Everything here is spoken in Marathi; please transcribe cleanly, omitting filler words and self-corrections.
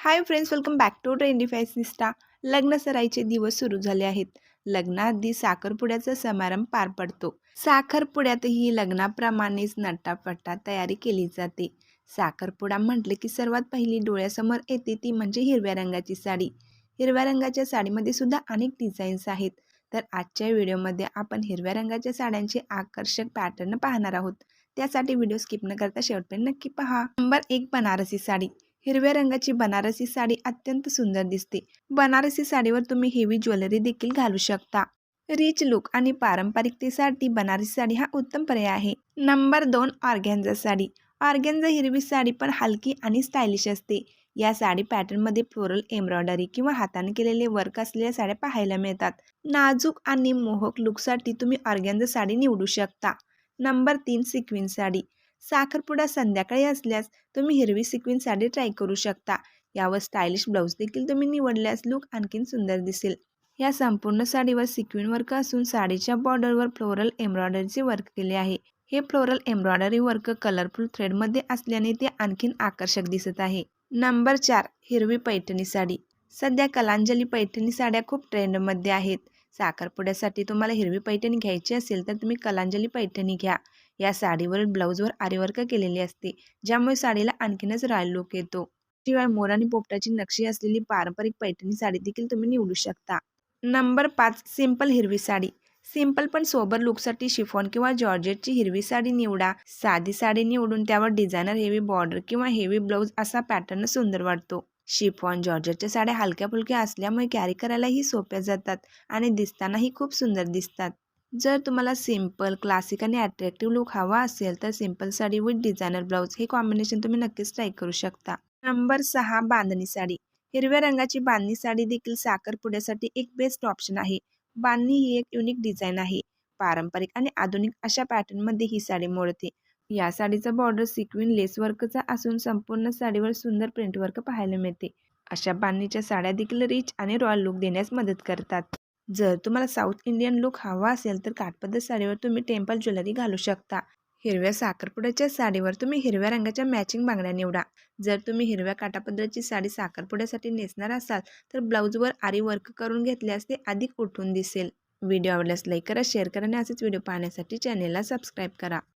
High friends, welcome back to trendy fashionista. लग्न सराईचे दिवस सुरू झाले आहेत. लग्नाआधी साखरपुड्याचा समारंभ पार पडतो. साखरपुड्यातही लग्नाप्रमाणेच नटाफटा तयारी केली जाते. साखरपुडा म्हटले की सर्वात पहिली डोळ्यासमोर येते ती म्हणजे हिरव्या रंगाची साडी. हिरव्या रंगाच्या साडीमध्ये सुद्धा अनेक डिझाईन्स आहेत. तर आजच्या व्हिडिओमध्ये आपण हिरव्या रंगाच्या साड्यांचे आकर्षक पॅटर्न पाहणार आहोत. त्यासाठी व्हिडिओ स्किप न करता शेवटपर्यंत नक्की पहा. नंबर 1, बनारसी साडी. हिरव्या रंगाची बनारसी साडी अत्यंत सुंदर दिसते. बनारसी साडीवर तुम्ही हेवी ज्वेलरी देखील घालू शकता. रिच लुक आणि पारंपरिकतेसाठी बनारसी साडी हा उत्तम पर्याय आहे. Number 2, organza sari. ऑर्गॅन्झा हिरवी साडी पण हलकी आणि स्टायलिश असते. या साडी पॅटर्नमध्ये फ्लोरल एम्ब्रॉयडरी किंवा हाताने केलेले वर्क असलेल्या साड्या पाहायला मिळतात. नाजूक आणि मोहक लुकसाठी तुम्ही ऑर्गॅन्झा साडी निवडू शकता. Number 3, sequin sari. साखरपुडा संध्याकाळी असल्यास तुम्ही हिरवी सिक्विन साडी ट्राय करू शकता. यावर स्टायलिश ब्लाऊज देखील तुम्ही निवडल्यास लुक आणखीन सुंदर दिसेल. या संपूर्ण साडीवर सिक्विन वर्क असून साडीच्या बॉर्डरवर फ्लोरल एम्ब्रॉयडरीचे वर्क केले आहे. हे फ्लोरल एम्ब्रॉयडरी वर्क कलरफुल थ्रेडमध्ये असल्याने ते आणखीन आकर्षक दिसत आहे. नंबर 4, हिरवी पैठणी साडी. सध्या कलांजली पैठणी साड्या खूप ट्रेंडमध्ये आहेत. साखरपुड्यासाठी तुम्हाला हिरवी पैठणी घ्यायची असेल तर तुम्ही कलांजली पैठणी घ्या. या साडीवर ब्लाऊजवर आरीवर्क केलेले असते, ज्यामुळे साडीला आणखीनच रॉयल लुक येतो. शिवाय मोर आणि पोपटाची नक्षी असलेली पारंपरिक पैठणी साडी देखील तुम्ही निवडू शकता. नंबर 5, सिंपल हिरवी साडी. सिंपल पण सोबर लुकसाठी शिफॉन किंवा जॉर्जेटची हिरवी साडी निवडा. साधी साडी निवडून त्यावर डिझायनर हेवी बॉर्डर किंवा हेवी ब्लाऊज असा पॅटर्न सुंदर वाटतो. शिफॉन जॉर्जेटच्या साड्या हलक्या फुलक्या असल्यामुळे कॅरी करायलाही सोप्या जातात आणि दिसतानाही खूप सुंदर दिसतात. जर तुम्हाला सिंपल, क्लासिक आणि अट्रॅक्टिव्ह लुक हवा असेल तर simple sari with designer blouse हे कॉम्बिनेशन तुम्ही नक्कीच ट्राय करू शकता. नंबर 6, बांधणी साडी. हिरव्या रंगाची बांधणी साडी देखील साखरपुड्यासाठी एक बेस्ट ऑप्शन आहे. बांधणी ही एक युनिक डिझाईन आहे. पारंपरिक आणि आधुनिक अशा पॅटर्नमध्ये ही साडी मोडते. या साडीचा बॉर्डर सिक्विन लेस वर्कचा असून संपूर्ण साडीवर सुंदर प्रिंट वर्क पाहायला मिळते. अशा बांधणीच्या साड्या देखील रिच आणि रॉयल लुक देण्यास मदत करतात. जर तुम्हाला साऊथ इंडियन लुक हवा असेल तर काठपदर साडीवर तुम्ही टेम्पल ज्वेलरी घालू शकता. हिरव्या साखरपुड्याच्या साडीवर तुम्ही हिरव्या रंगाच्या मॅचिंग बांगड्या निवडा. जर तुम्ही हिरव्या काठापदराची साडी साखरपुड्यासाठी नेसणार असाल तर ब्लाऊजवर आरी वर्क करून घेतल्यास ते अधिक उठून दिसेल. व्हिडिओ आवडल्यास लाईक करा, शेअर करा आणि असेच व्हिडिओ पाहण्यासाठी चॅनेलला सबस्क्राईब करा.